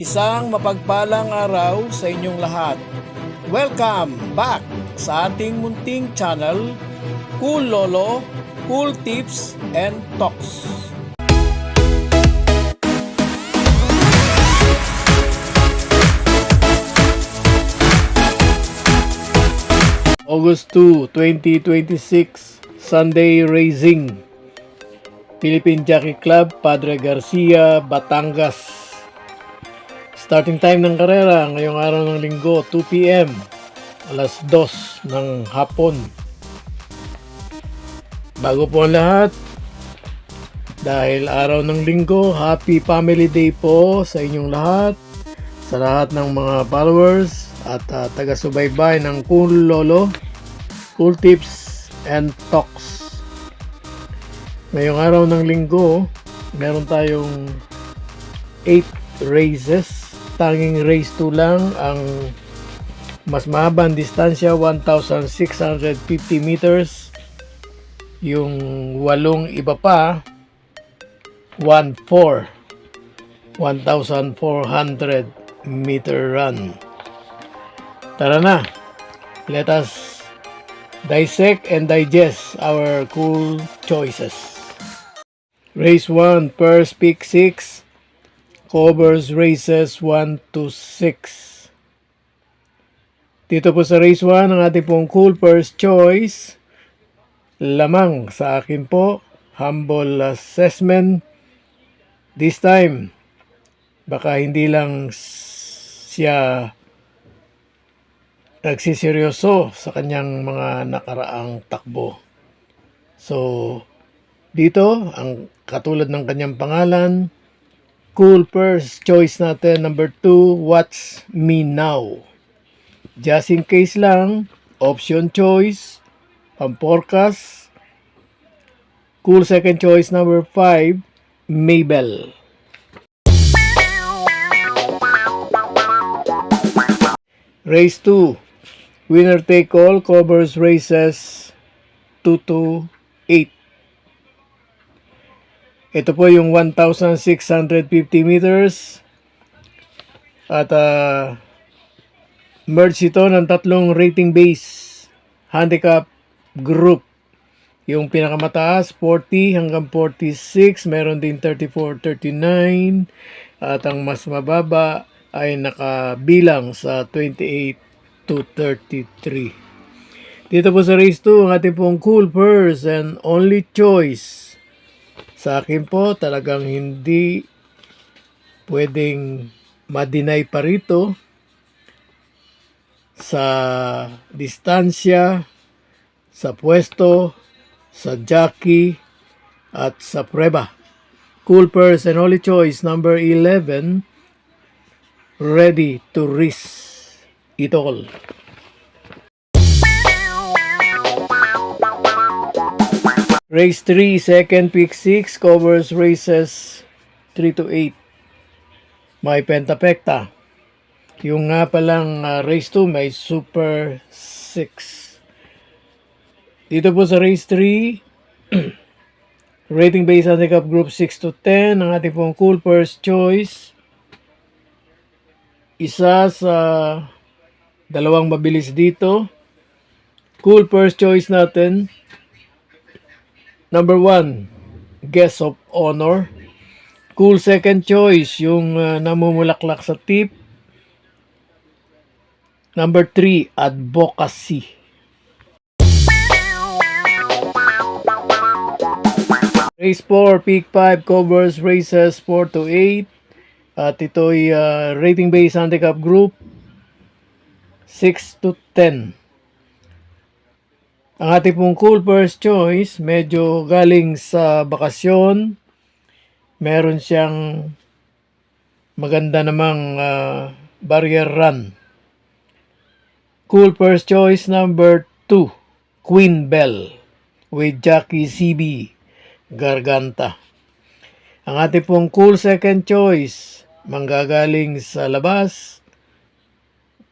Isang mapagpalang araw sa inyong lahat. Welcome back sa ating munting channel, Cool Lolo, Cool Tips and Talks. August 2, 2026, Sunday Racing. Philippine Jockey Club, Padre Garcia, Batangas. Starting time ng karera ngayong araw ng linggo, 2 p.m. alas 2 ng hapon. Bago po ang lahat, dahil araw ng linggo, Happy Family Day po sa inyong lahat, sa lahat ng mga followers at taga-subaybay ng Cool Lolo, Cool Tips and Talks. Ngayong araw ng linggo, meron tayong 8 races. Tanging race 2 lang ang mas mahabang distansya, 1,650 meters. Yung 8 iba pa, 1,400 meter run. Tara na, let us dissect and digest our cool choices. Race 1, first pick 6. Covers races 1 to 6. Dito po sa race 1, ang ating pong cool first choice. Lamang sa akin po, humble assessment. This time, baka hindi lang siya nagsiseryoso sa kanyang mga nakaraang takbo. So, dito, ang katulad ng kanyang pangalan, cool first choice natin, number 2, Watch Me Now. Just in case lang, option choice, pamporkas. Cool second choice, number 5, Mabel. Race 2, winner take all, covers races 2 to 8. Ito po yung 1,650 meters at merge ito ng tatlong rating base handicap group. Yung pinakamataas 40 hanggang 46, meron din 34, 39 at ang mas mababa ay nakabilang sa 28 to 33. Dito po sa race 2, ang ating pong cool first and only choice. Sa akin po, talagang hindi pwedeng ma-deny pa rito sa distansya, sa pwesto, sa jockey, at sa preba. Cool first and only choice, number 11, Ready to Risk It All. Race 3, second pick 6, covers races 3 to 8. May pentapekta. Yung nga palang race 2 may super 6. Dito po sa race 3, rating base handicap group 6 to 10, ang ating pong cool first choice. Isa sa dalawang mabilis dito. Cool first choice natin, number 1, Guest of Honor. Cool second choice, yung namumulaklak sa tip. Number 3, Advocacy. Race 4, pick 5, covers races 4 to 8. At ito'y rating base handicap group 6 to 10. Ang ating pong cool first choice, medyo galing sa bakasyon. Meron siyang maganda namang barrier run. Cool first choice, number 2, Queen Bell with Jockey CB Garganta. Ang ating pong cool second choice, manggagaling sa labas.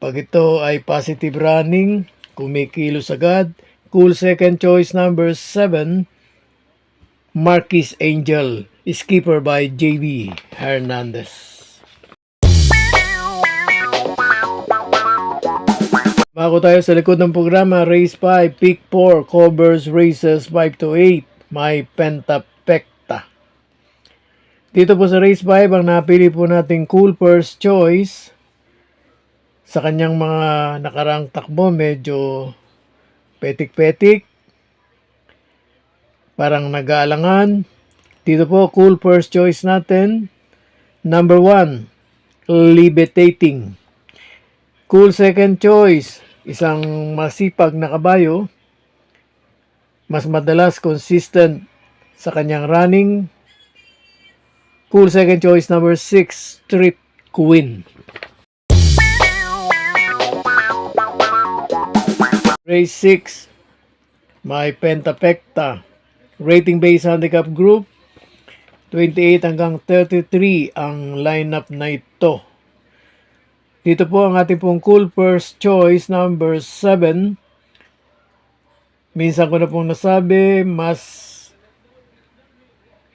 Pag ito ay positive running, kumikilos agad. Cool second choice, number 7, Marquis Angel, skipper by JB Hernandez. Bago tayo sa likod ng programa, Race 5, Pick 4, covers races 5 to 8, may Pentapecta. Dito po sa Race 5, ang napili po nating Cool First Choice. Sa kanyang mga nakarang takbo, medyo petik-petik, parang nag-aalangan. Dito po, Cool First Choice natin. Number 1, Levitating. Cool Second Choice, isang masipag na kabayo, mas madalas consistent sa kanyang running. Cool Second Choice number 6, Street Queen. Race 6, may Pentapecta. Rating based handicap group, 28 hanggang 33 ang lineup na ito. Dito po ang ating pong Cool First Choice number 7. Minsan ko na pong nasabi, mas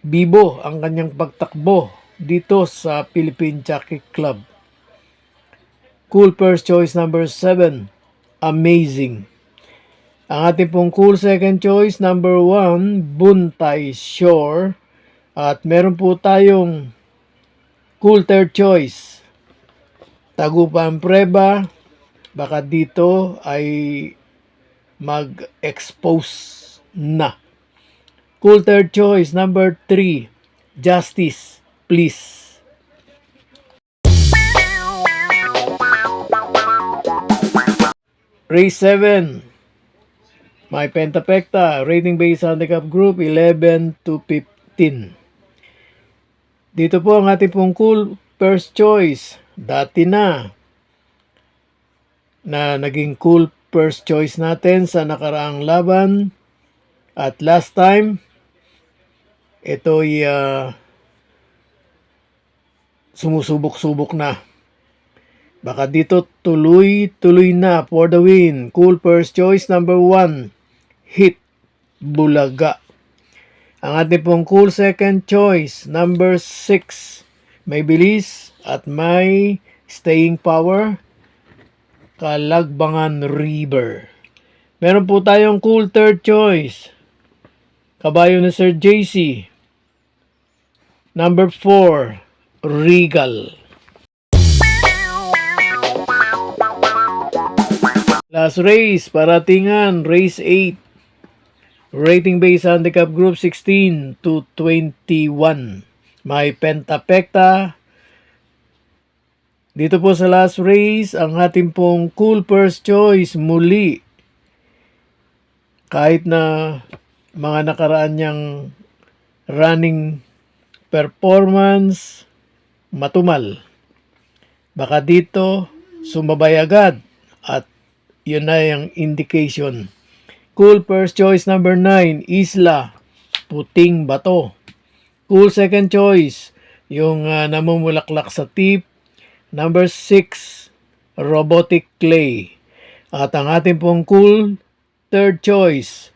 bibo ang kanyang pagtakbo dito sa Philippine Jockey Club. Cool First Choice number 7, Amazing. Ang ating pong Cool Second Choice number 1, Buntay Shore. At meron po tayong Cool Third Choice, Tagupan Preba. Baka dito ay mag-expose na. Cool Third Choice number 3, Justice Please. Race 7, may Pentapecta. Rating based handicap group, 11 to 15. Dito po ang ating pong Cool First Choice. Dati na naging Cool First Choice natin sa nakaraang laban. At last time, ito'y sumusubok-subok na. Baka dito tuloy-tuloy na for the win. Cool First Choice number 1, Hit Bulaga. Ang ating pong Cool Second Choice number 6, may bilis at may staying power, Kalagbangan River. Meron po tayong Cool Third Choice, kabayo ni Sir JC, number 4, Regal. Last race, paratingan, race 8. Rating based handicap group, 16 to 21. May Pentapecta. Dito po sa last race, ang ating pong Cool First Choice muli. Kahit na mga nakaraan niyang running performance, matumal. Baka dito sumabay agad at yun na yung indication. Cool First Choice number 9, Isla, Puting Bato. Cool Second Choice, yung namumulaklak sa tip, number 6, Robotic Clay. At ang ating pong Cool Third Choice,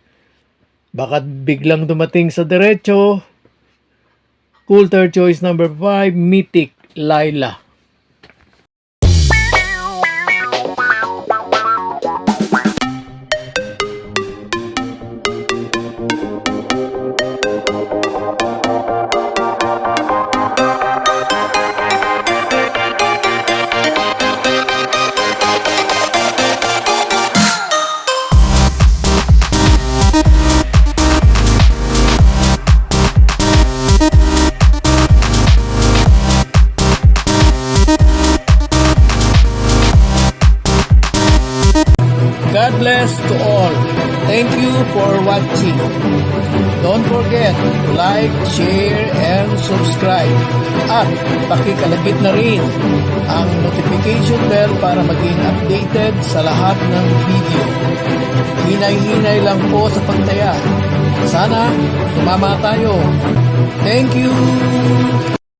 baka biglang dumating sa derecho, Cool Third Choice number 5, Mythic Laila. God bless to all. Thank you for watching. Don't forget to like, share, and subscribe. At pakikalagit na rin ang notification bell para maging updated sa lahat ng video. Hinay-hinay lang po sa pagtaya. Sana tumama tayo. Thank you!